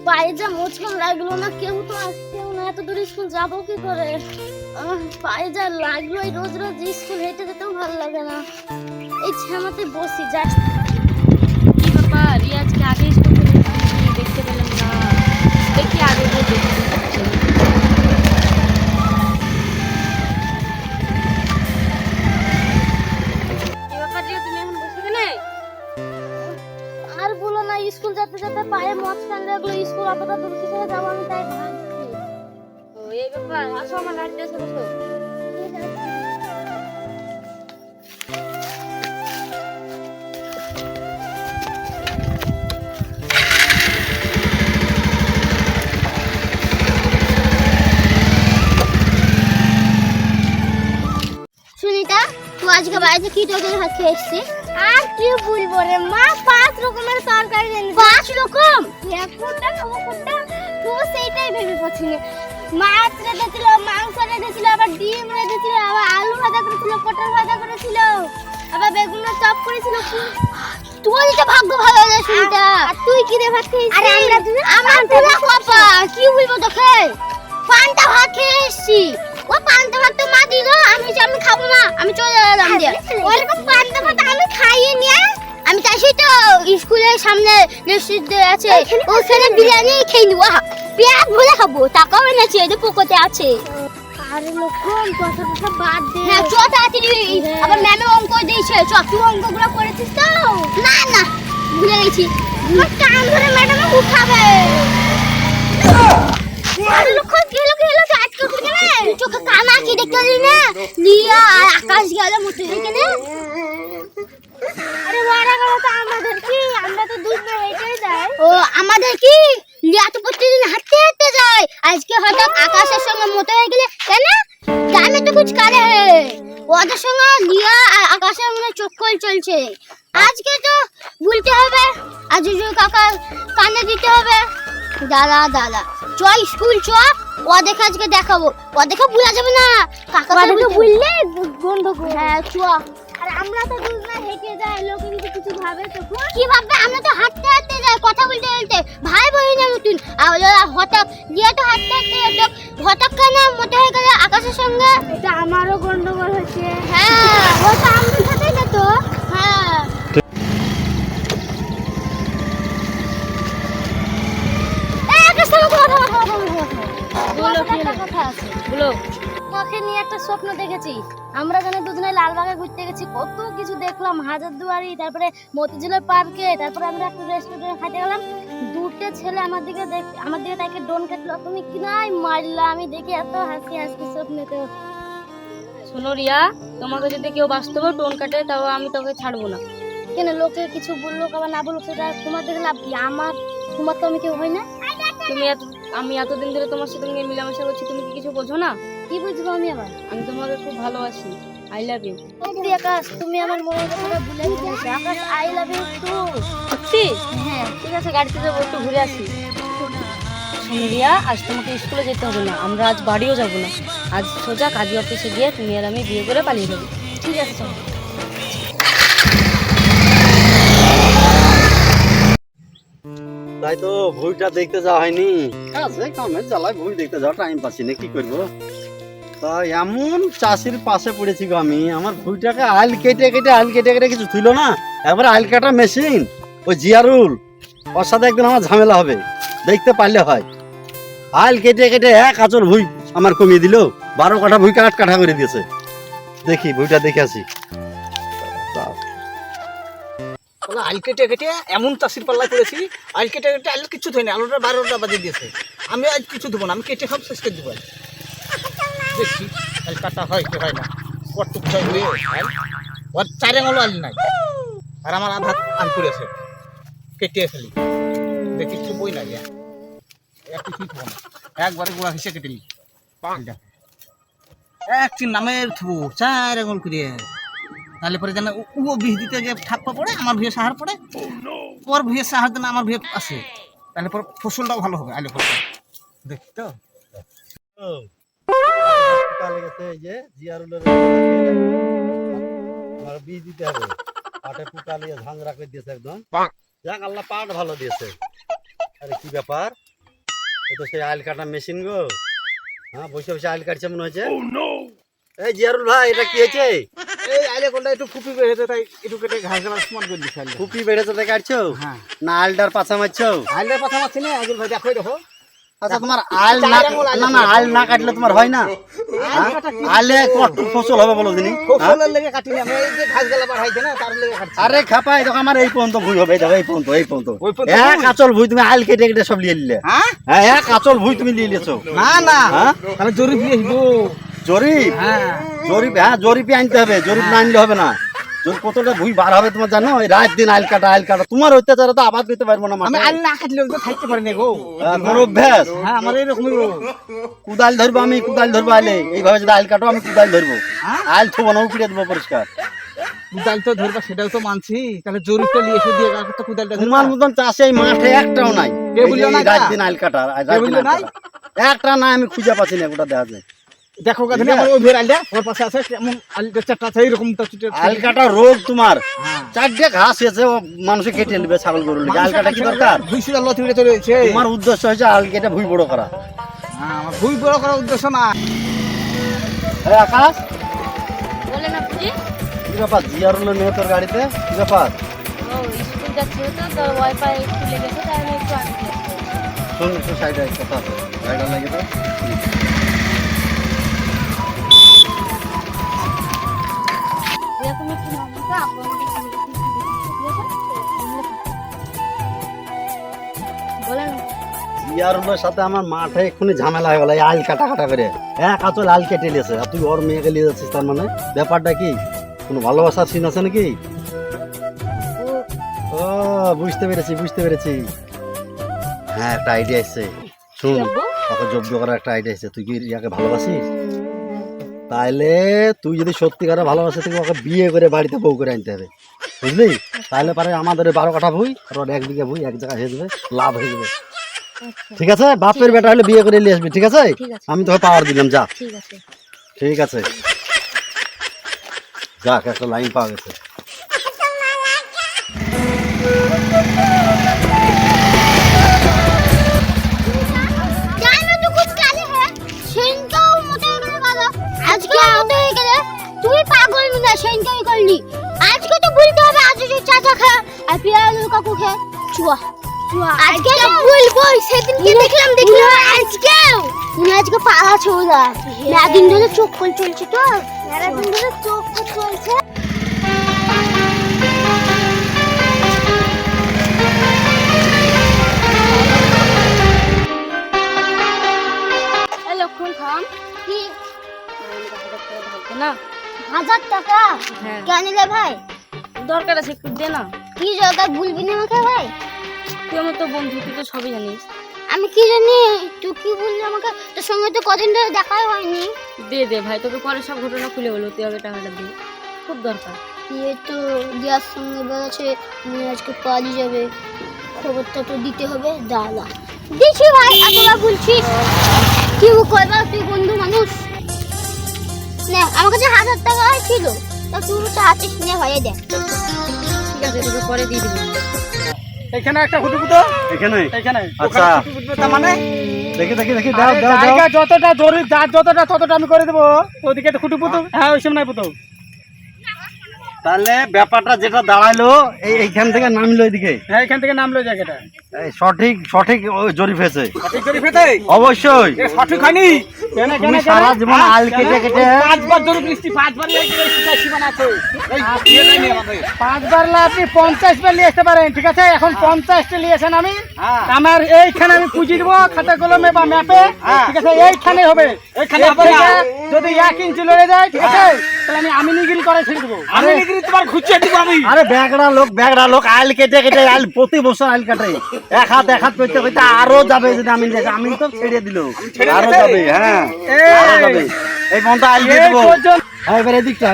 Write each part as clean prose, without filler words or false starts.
পায়ে যা মোচকান লাগলো না, কেউ তো আসছেও না, এত দূর স্কুল যাবো কি করে? পায়ে যা লাগলো, এই রোজ রোজ স্কুল হেঁটে যেতেও ভালো লাগে না। এই ছামাতে বসি যা। কি ব্যাপার, রিয়াজকে আগে স্কুল থেকে দেখতে পেলাম না। দেখি আগে গিয়ে দেখি। কি ব্যাপার রিয়া, তুমি এখন বসে গেলে? আর বলো না, স্কুল যেতে যেতে পায়ে মোচকান লাগলো। স্কুল অতটা দূর কি করে যাবো আমি, তাই ভাবছি। ও এই ব্যাপার, আসো আমার গাড়িতে এসে বসো। ঠিক আছে। সুনিতা, তুই আজকে বাড়িতে কি তরকারি ভাত খেয়ে এসছিস? আর কি বলবো রে মা, 5 রকমের তরকারি এনেছে। 5 রকম? কোনটা খাবো কোনটা? তো সেইটাই ভেবে পাচ্ছি না। মাছ রেঁধেছিল, মাংস রেঁধেছিল, আবার ডিম রেঁধেছিল, আবার আলু ভাজা করেছিল, পটল ভাজা করেছিল, আবার বেগুনের চপ করেছিল। তুই তো ভাগ্য ভালো রে সুনিতা। আর তুই কি রে ভাত খেয়েছিস? আরে আমার পুরা কপা, কি বলবো তোকে? পান্তা ভাত খেয়ে এসছি। ও পান্তা ভাত তো মা দিল, আমি খাবো না, আমি চলে এলাম দিয়ে। ওরকম পান্তা ভাত আমি খাইয়ে নিয়ে আমি চাইছি তো স্কুলের সামনে রেস্টুরেন্ট আছে, ওখানে বিরিয়ানি খেয়ে নিবো। পেট ভরে খাবো, টাকাও এনেছি, এই যে পকেটে আছে। আরে লক্ষণ, কথাটা বাদ দে। হ্যাঁ চ তাড়াতাড়ি, আবার ম্যামে অঙ্ক দিয়েছে। চ, তুই অঙ্কগুলো করেছিস তো? না না, ভুলে গেছি। আমার কান ধরে ম্যাডামে উঠাবে। আরে লক্ষণ, কি হলো আজকে উঠে গেলে? চোখে কানা কি দেখতে পারলি না? লিয়া আর আকাশ গেল মতো এখানে। আরে ওরা গেল তো আমাদের কি? আমরা তো দূর না হেঁটে যাই। ও আমাদের কি? লিয়া তো প্রতিদিন হাঁটতে হাঁটতে যায়। আজকে হঠাৎ আকাশের সঙ্গে মতো হয়ে গেলে কেন? গ্রামে তো কুছ করে হে। ওদের সঙ্গে লিয়া আর আকাশের মনে চক্কর চলছে। আজকে তো বলতে হবে, আর জুজু কাকা কানে দিতে হবে। দাদা চ স্কুল চ, ও দেখে আজকে দেখাবো। ও দেখে ভুলা যাবে না, কাকা বললে গন্ডগোল। হ্যাঁ চ। আর আমরা তো দূর না হেঁটে যাই, লোকে কিছু ভাবে তো কি ভাববে? আমরা তো হাঁটতে হাঁটতে যাই, কথা বলতে বলতে। ভাই বোনের মতন। আর হঠাৎ গিয়ে তো হাঁটতে হাঁটতে যেত, হঠাৎ কেন মতো হয়ে গেলে আকাশের সঙ্গে। এটা আমারও গন্ডগোল হচ্ছে। হ্যাঁ ও তো আমাদের সাথেই যেত। হ্যাঁ নিয়ে একটা স্বপ্ন দেখেছি। আমরা যেন দুজনে লালবাগে ঘুরতে গেছি, কত কিছু দেখলাম, হাজারদুয়ারি, তারপরে মতিঝিলের পার্কে, তারপরে আমরা একটা রেস্টুরেন্টে খাইতে গেলাম। দুটো ছেলে আমার দিকে তাকে ডোন কাটলো, তুমি কি নাই মারলা। আমি দেখে এত হাসি স্বপ্নেতে। শোনো রিয়া, তোমাকে যদি কেউ বাস্তবে টোন কাটে তাও আমি তোকে ছাড়বো না। কেন? লোকে কিছু বললো আবার না বললো, সেটা তোমার দেখে লাভ কি? তোমার তো আমি কেউ হয় না। আমি এতদিন ধরে তোমার সাথে মিলামেশা করছি, তুমি কি কিছু বোঝো না? কি বুঝবো আমি আবার? আমি তোমাকে খুব ভালোবাসি। I love you. সত্যি আকাশ, তুমি আমার মনের কথা ভুলে গেছো। Akash, I love you too. সত্যি? হ্যাঁ ঠিক আছে, গাড়িতে যাবো, একটু ঘুরে আসি। শোনো রিয়া, আজ তোমাকে স্কুলে যেতে হবে না, আমরা আজ বাড়িও যাবো না। আজ সোজা কাজী অফিসে গিয়ে তুমি আর আমি বিয়ে করে পালিয়ে যাবো। ঠিক আছে চলো। তাই তো বইটা দেখতে যাওয়া হয়নি, কাজে কামের জ্বালায় বই দেখতে যাওয়া টাইম পাচ্ছি না, কি করবো? তা এমন চাষির পাশে পড়েছি গো আমি, আমার বইটাকে আইল কেটে কিছু থইল না, একবার আইল কাটা মেশিন, ওই জিয়ারুল, ওর সাথে একদিন আমার ঝামেলা হবে, দেখতে পারলে হয়। আইল কেটে এক আচর ভুই আমার কমিয়ে দিল, 12 কাঠা ভুই 8 কাঠা করে দিয়েছে। দেখি বইটা দেখে আসি। আইল কেটে এমন চাষির পাল্লা করেছি, আইল কেটে আইল কিছু ধোয়নি, আলুটা 12টা বাজে দিয়েছে। আমি আজ কিছু দেবো না, আমি কেটে সব শেষ করে দেবো। দেখছি আইল কাটা হয় কি হয় না, কটুক ছয় হয়ে আইল ওর 4 আঙুল আইল নাই, আর আমার আধা আল করেছে, কেটে ফেলি। দেখি কিছু বই না গিয়া একটু ঠিক হবো না, একবারে গোড়া হিসেবে কেটে নি একটি নামের থবো 4 আঙুল করে। তাহলে পরে যেন ও বিষ দিতে গিয়ে ঠাপ্পা পড়ে, আমার ভুয়ে সাহার পড়ে, ওর ভুয়ে সাহার দেন আমার ভুয়ে আসে, তাহলে পরে ফসলটাও ভালো হবে। আলু ফসল দেখি তো বীজ দিতে হবে, পাটে পোকা লিয়ে ঝাংরা করে দিয়েছে একদম। যাক আল্লাহ পাট ভালো দিয়েছে। আরে কি ব্যাপার? এ তো সেই আইল কাটা মেশিন গো। হ্যাঁ, বসে বসে আইল কাটছে মনে হচ্ছে। এই জিয়ারুল ভাই, এটা কি হয়েছে? এই আইলে কোনটা একটু ফুপি বেড়েছে, তাই একটু কেটে ঘাস গাছ সমান করে দিচ্ছি আইলে। কুপি বেড়েছে তাই কাটছো? হ্যাঁ। না আইলটার পাছা মারছো? আইলের কথা মারছি না, আইল ভাই দেখো। আচ্ছা, তোমার আইল না, না আইল না কাটলে তোমার হয় না? আইলে কত ফসল হবে বলো দিনি? ফসলের লেগে কাটিনি আমি, এই যে ঘাস গালা বাড়াইছে না তার লেগে কাটছি। আরে খাপাই দেখো, আমার এই পর্যন্ত ভুই হবে, দেখো এই পর্যন্ত ওই পর্যন্ত এক কাচল ভুই তুমি আইল কেটে কেটে সব নিয়ে নিলে। হ্যাঁ হ্যাঁ, এক কাচল ভুই তুমি নিয়ে নিয়েছো। না হ্যাঁ, আমি জরিপ দিয়ে আসবো। জরিপ? হ্যাঁ জরিপে আনতে হবে, জরিপ না আনলে হবে না। কতটা ভুই বার হবে তোমার জানো? এই রাত দিন আইল কাটা তোমার অত্যাচারে তো আবাদ করতে পারবো না। আমি আইল না কাটলে তো থাকতে পারি না গো। তোমার অভ্যাস। হ্যাঁ, আমার এরকমই গো। কুদাল ধরবো আমি, কুদাল ধরবো আইলে। এইভাবে যদি আইল কাটো আমি কুদাল ধরবো, আইল থবো না, উপড়ে দেবো পরিষ্কার। কুদাল তো ধরবা, সেটাও তো মানছি, তাহলে জরিপটা নিয়ে এসে দিয়ে তো কুদালটা তোমার মতন চাষে এই মাঠে একটাও নাই। রাত দিন আইল কাটা একটা নাই, আমি খুঁজে পাচ্ছি না, ওটা দেখা যায়। দেখো কথা আমার ওই ভের আইলটা ওর পাশে আছে, কেমন আইলটা চারটা আছে এরকম। আইল কাটা রোগ তোমার, চারটে ঘাস এসে মানুষে কেটে নেবে ছাগল গরু। আইল কাটা কি দরকার? ভুইসু আল্লাহ তুলে চলে এসেছে। তোমার উদ্দেশ্য হয়েছে আইল কেটে ভুই বড় করা। হ্যাঁ, আমার ভুই বড় করার উদ্দেশ্য না। এই আকাশ, বলেন আপনি। কি ব্যাপার? জিয়ারুল নেই তোর গাড়িতে, কি ব্যাপার? ও স্কুল যাচ্ছে তো, তো ওয়াইফাই একটু লেগেছে, তাই আমি একটু আনতে শোন একটু সাইডে কথা আছে, গাড়িটা লাগে তো। এরকম একটু নামটা বলেন। জিয়ারুলের সাথে আমার মাঠে এক্ষুনি ঝামেলা হয়ে গেল, এই আইল কাটা করে। এক আচল আইল কেটে নিয়েছে, আর তুই ওর মেয়েকে নিয়ে যাচ্ছিস। তার মানে ব্যাপারটা কি? কোনো ভালোবাসার সিন আছে নাকি? ও বুঝতে পেরেছি। হ্যাঁ, একটা আইডিয়া এসছে। শুন, ওকে জব্দ করার একটা আইডিয়া এসছে। তুই কি ইয়াকে ভালোবাসিস? তাইলে তুই যদি সত্যিকারে ভালোবাসে থেকে ওকে বিয়ে করে বাড়িতে বউ করে আনতে হবে, বুঝলি? তাহলে পারে আমাদের 12 কাঠা ভুই আর ওর 1 বিঘা ভুই এক জায়গায় হয়ে যাবে, লাভ হয়ে যাবে। ঠিক আছে? বাপের বেটা হলে বিয়ে করে নিয়ে আসবি, ঠিক আছে? আমি তোকে পাওয়ার দিলাম, যা। ঠিক আছে, যাক, একটা লাইন পাওয়া গেছে। তুই পাগল না, সেনকাই করলি। আজকে তো বলতে হবে, আজকে চাচা খা আর পিয়াল কাকু খা। চুয়া আজকে তো বলবই, সেদিনকে দেখলাম আজকে পালা ছোড়া। মেয়াদিন ধরে চোখ চলছে তো, মেয়াদিন ধরে চোখ চলছে। লক্ষণ থাম। কি না 1000 টাকা? হ্যাঁ, কেন রে ভাই? দরকার আছে, একটু দে না। কি দরকার ভুলবি না আমাকে ভাই? তুই আমার তো বন্ধু, তুই তো সবই জানিস। আমি কি জানি তুই কি বললি আমাকে? তোর সঙ্গে তো কদিন ধরে দেখাই হয়নি। দে ভাই, তোকে পরে সব ঘটনা খুলে বলো, তুই আগে টাকাটা দে, খুব দরকার। এ তো দিয়ার সঙ্গে বলেছে আজকে পালিয়ে যাবে, খবরটা তো দিতে হবে। দাদা দিচ্ছি ভাই, এতবার বলছিস কি করবা? তুই বন্ধু মানুষ না। আমার কাছে 1000 টাকা ছিল, তা তুই চাচ্ছিস নিয়ে হয়ে দেখ। ঠিক আছে, তোকে পরে দিয়ে দিবি। এখানে একটা ফুটুপুতো, এখানে? এখানে আচ্ছা, তার মানে দেখি দাও জায়গা যতটা জরুরি, যার যতটা ততটা আমি করে দেবো। ওদিকে তো ফুটুপুতো, হ্যাঁ ওই সময় পুতো। তাহলে ব্যাপারটা যেটা দাঁড়ালো, এইখান থেকে নামলো এদিকে। হ্যাঁ, এখান থেকে নামলো জায়গাটা। সঠিক জরিপ হয়েছে। সঠিক জরিপ হয়েছে? অবশ্যই। সঠিক হয়নি? তুমি সারা জীবন আল কেটে 5বার জরিপ লিস্টি, 5বার সীমানা আছে। 5বার না, আপনি 50 বার নিয়ে আসতে পারেন, ঠিক আছে? এখন 50টা নিয়েছেন আমি, আমার এইখানে আমি পুঁজি দেবো খাতা কলমে বা ম্যাপে, ঠিক আছে? এইখানে হবে, এইখানে হবে না। যদি 1 ইঞ্চি লড়ে যায়, ঠিক আছে, তাহলে আমি নিগিরি করে ছেড়ে দেবো। আমি নিগিরি তোমার খুঁজে দিব আমি। আরে বেগড়া লোক আইল কেটে আইল প্রতি বছর আইল কাটে। এক হাত করতে আরো যাবে। যদি আমি তো ছেড়ে দিল, আরো যাবে। হ্যাঁ, আরো যাবে। এই মনটা আইল দিয়ে দেবো। হ্যাঁ, এবার এদিকটা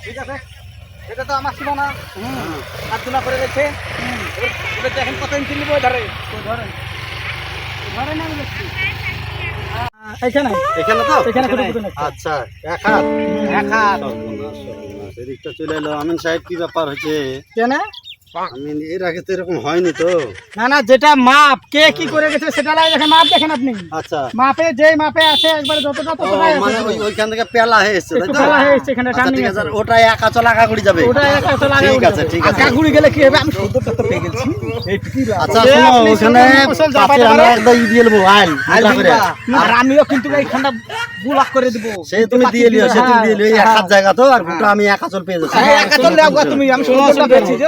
ঠিক আছে, এটা তো আমার সীমানা। আর তুলা করে গেছে। এটা এখন কত ইঞ্চি নিব? ধরে না আমি দেখছি। এখানে তো? এখানে আচ্ছা, এক হাত এদিকটা চলে এলো। আমিন সাহেব, কি ব্যাপার হয়েছে? কেন আমি এর আগে তো এরকম হয়নি তো। না না, যেটা মাপ কে কি করে গেছে সেটা লাই দেখেন, মাপ দেখেন আপনি। আচ্ছা মাপে যেই মাপে আছে একবারে যতটা ও, ততটাই আছে। মানে ওইখান থেকে পেলা হয়ে এসছে তাই একটু তো? ফেলা হয়ে এসছে, এখানে আচ্ছা, টার্নিং ঠিক আছে। আছে, ওটা একা চলা আগাগুড়ি যাবে। ওটা একা চলা ঠিক আগাগুড়ি আছে যাবে। ঠিক আছে। আগাগুড়ি গেলে কি হবে, আমি সৌন্দর্যটা তো পেয়ে গেছি। এইটুকুই ব্যাপার। আচ্ছা যে শোনো, আপনি ওখানে সুন্দর ফসল যা পাশে পাইতে আমরা পারেন, একদম দিয়ে দেবো আইল আইল মোটা করে। দিবা। আর আমিও কিন্তু এইখানটা বুলাক করে দিব। সে তুমি দিয়ে লিও, সে তুমি দিয়ে লিও, এই এক হাত জায়গা তো, আর গোটা আমি একা চল পেয়ে যাচ্ছি। হ্যাঁ, একা চলে যাও তুমি, আমি সৌন্দর্যটা পেয়েছি যে।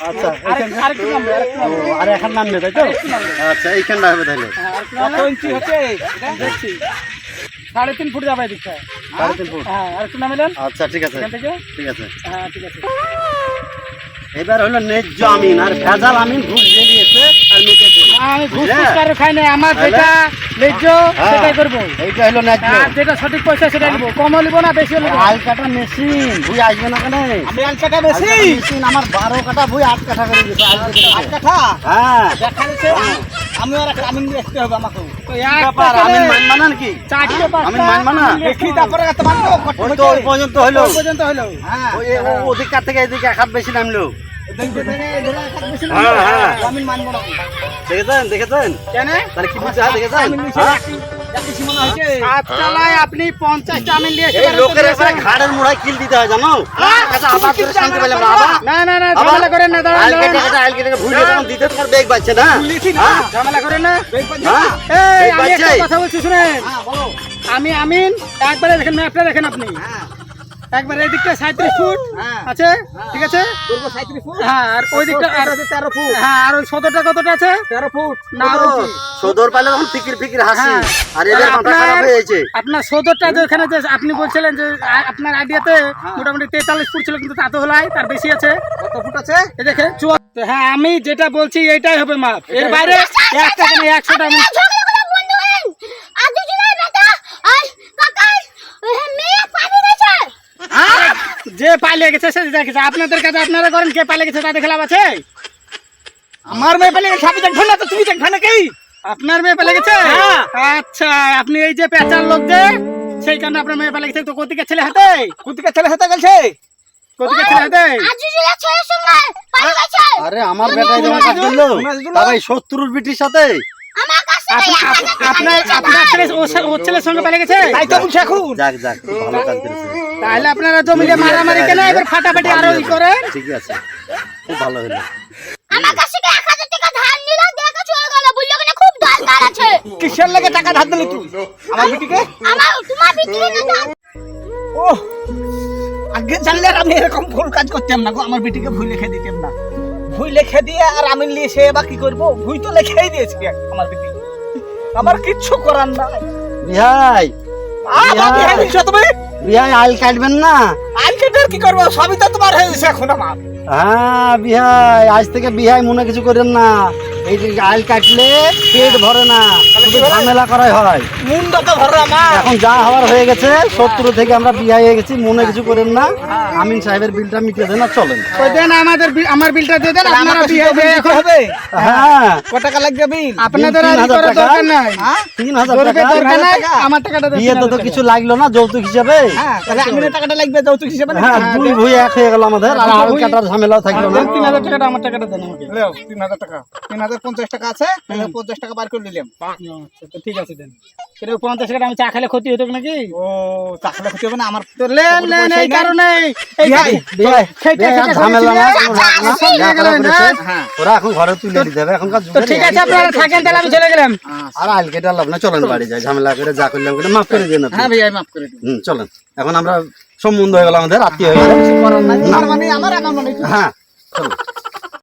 আচ্ছা আরেকটু নামবে, আরেকটু নামবে। ও, আর এখন নামবে তাই তো? আচ্ছা এইখানটা হবে তাহলে। কত ইঞ্চি হচ্ছে এটা দেখছি, 3.5 ফুট যাবে এদিকটা। 3.5 ফুট। হ্যাঁ, আরেকটু নামালেন আচ্ছা ঠিক আছে এখান থেকে। ঠিক আছে। হ্যাঁ ঠিক আছে। এবার হলো ন্যায্য আমিন, আর ভেজাল আমিন ঘুষ দিয়ে দিয়েছে আর মিটেছে। আমি ঘুষ বুঝলে? ফুস কারো খাই না, আমার যেটা ন্যায্য হ্যাঁ, সেটাই করবো। এইটা হলো ন্যায্য। আর যেটা সঠিক পয়সা সেটাই নেবো, কমও নিবো না বেশিও নেবো। আল কাটা মেশিন ভুই আসবে না কেন? আমি আল কাটা আল বেশি। কাটা মেশিন আমার 12 কাটা ভুই 8 কাঠা করে দিয়েছে আল কেটে। 8 কাঠা হ্যাঁ দেখা যাচ্ছে। আমি আর আমি দেখতে হবে আমাকে। তো এক ব্যাপার, আমিন মানবা না নাকি? 4টে 5টা আমি মানবো না। দেখি তারপরে এত মানবো। ওই তো ওই পর্যন্ত হলো। ওই পর্যন্ত হলো। হ্যাঁ, ওদিককার থেকে এদিকে এক হাত বেশি নামলো। হ্যাঁ হ্যাঁ। আমি মানবো না। দেখেছেন দেখেছেন? কেন? তাহলে কি বুঝতে হয় দেখেছেন? আমিন নিচে হ্যাঁ? একই সমান হয়েছে। আটতলায় আপনি 50টা আমিন নিয়েছেন। এই লোকের একবারে ঘাড়ের মুড়ায় কিল দিতে হয় জানো? আচ্ছা আবার ধরে শান্তি পেলাম না আবার। না না না, আবার? ঝামেলা করেন না, দাঁড়ান আল কেটে দাঁড়ান। কেটে আল কেটে কেটে ভুই যখন দিতে তোমার বেগ বাজছে না? বলেছি না, হ্যাঁ? ঝামেলা করেন না। হ্যাঁ? এই বেগ আমি একটা বাজছে? কথা বলছি শুনেন। আমি আমিন একবারে দেখেন, ম্যাপটা দেখেন আপনি। একবারে এই দিকটা 37 ফুট আছে, ঠিক আছে? হ্যাঁ, আর ওই দিকটা 13 ফুট। হ্যাঁ, আর ওই সদরটা কতটা আছে? 13 ফুট। না আর ও, সদর পাইলে তখন ফিকির ফিকির হাসি। হ্যাঁ। আর এদের মাথা খারাপ হয়ে যাচ্ছে। আপনার সদরটা যে ওখানে যে আপনি বলছিলেন যে আপনার আইডিয়াতে মোটামুটি 43 ফুট ছিল, কিন্তু তা তো হলাই তার বেশি আছে। কত ফুট আছে? এই দেখেন 74। হ্যাঁ, আমি যেটা বলছি এইটাই হবে মাপ, এর বাইরে 1 টাকা নেই, 100টা আমি। ঝগড়া করে বন্ধ করেন। আর দুজনের বেটা আর কাকা মেয়ে পানি গেছে। যে পালিয়ে গেছে সে দেখেছে, আপনাদের কাছে আপনারা করেন, কে পালিয়ে গেছে তা দেখে লাভ আছে? আমার মেয়ে পালিয়ে গেছে, আপনি দেখবেন না তো, তুমি দেখবেন না কি? আপনার মেয়ে পালিয়ে গেছে? আচ্ছা, আপনি এই যে পেঁচার লোক যে, সেই কারণে আপনার মেয়ে পালিয়ে গেছে। তো কোথেকে ছেলে হাতে? কোথেকে ছেলে হাতে গেছে? কোথেকে ছেলে হাতে? আর দুজনের ছেলের সঙ্গে পানি গেছে। আরে আমার বেটাই তোমার কাজ করলো? ভাই শত্রুর বিটির সাথে? আমার কাছে আপনার ছেলে ওর ছেলের সঙ্গে পালিয়ে গেছে? তাই তো বলছি এখন। যাক যাক, খুব ভালো কাজ করেছে। তাহলে আপনারা জমিতে মারামারি কেন, এবার ফাটাফাটি আরো ই করে। ঠিকই আছে, খুব ভালো হলো। আমার কাছে 1000 টাকা ধার নিলাম, দেখে চলে গেল, বললো কিনা খুব দরকার আছে। কিসের লাগে টাকা ধার দিলি তুই আমার বিটিকে? আমার তোমার বিটি না। ও, আগে জানলে আর আমি এরকম ভুল কাজ করতাম না গো, আমার বিটিকে ভুল লিখে দিতাম না। ভুল লিখে দিয়ে আর আমি নিয়ে সে বা কি করবো? ভুল তো লিখেই দিয়েছি আমার বিটি, আমার কিচ্ছু করার নাই। বিহাই তুমি বিহাই আইল কাটবেন না? আইন কেটে কি করবো? সবই তো তোমার হয়ে গেছে এখন আমার। হ্যাঁ বিহাই, আজ থেকে বিহাই মনে কিছু করেন না। এই যে আইল কাটলে পেট ভরে না, শুধু ঝামেলা করাই হয়। মুন্ডা তো ভরা আমার। এখন যা হওয়ার হয়ে গেছে, শত্রু থেকে আমরা বিহাই হয়ে গেছি, মনে কিছু করেন না। আমিন সাহেবের বিলটা মিটিয়ে দেন, আর চলেন। ওই দেন আমার বিলটা দিয়ে দেন, আপনারা বিয়ে দিয়ে এখন হবে। হ্যাঁ কত টাকা লাগবে বিল? আপনাদের বিল আর 3000 করার টাকা। দরকার নাই। 3000 দরকার টাকা। দরকার নাই, আমার টাকাটা দেন। বিয়েতে তো কিছু লাগলো না যৌতুক হিসাবে। হ্যাঁ, তাহলে আমিনের টাকাটা লাগবে যৌতুক হিসেবে না? হ্যাঁ, দুই ভুই এক হয়ে গেল আমাদের, আর আইল কাটার ঝামেলাও থাকলো না। 3000 টাকাটা আমার টাকাটা দেন আমাকে। লেও 3000 টাকা। 3050 টাকা আছে, 50 টাকা বার করে নিলাম। আচ্ছা, ঠিক আছে দেন। কিন্তু 50 টাকা আমি চা খেলে ক্ষতি হতো নাকি? ও, চা খেলে ক্ষতি হবে না আমার? তো লেন এই কারণে এই বিহাই, বিহাই, আর ঝামেলা না, কোনো রাগ না, যা করার করেছে। হ্যাঁ। ওরা এখন ঘরে তুলে দিতে হবে, এখনকার তো যুগে ঠিক আছে, আপনারা থাকেন, তাহলে আমি চলে গেলাম। আর আইল কেটে লাভ না, চলেন বাড়ি যাই, ঝামেলা করে যা করলাম করে মাফ করে দিন আপনি। হ্যাঁ ভাই, মাফ করে দিন। চলেন, এখন আমরা সম্বন্ধ হয়ে গেল, আমাদের আত্মীয় হয়ে গেল। করার নাই, মানে আমার মানে হ্যাঁ চলুন।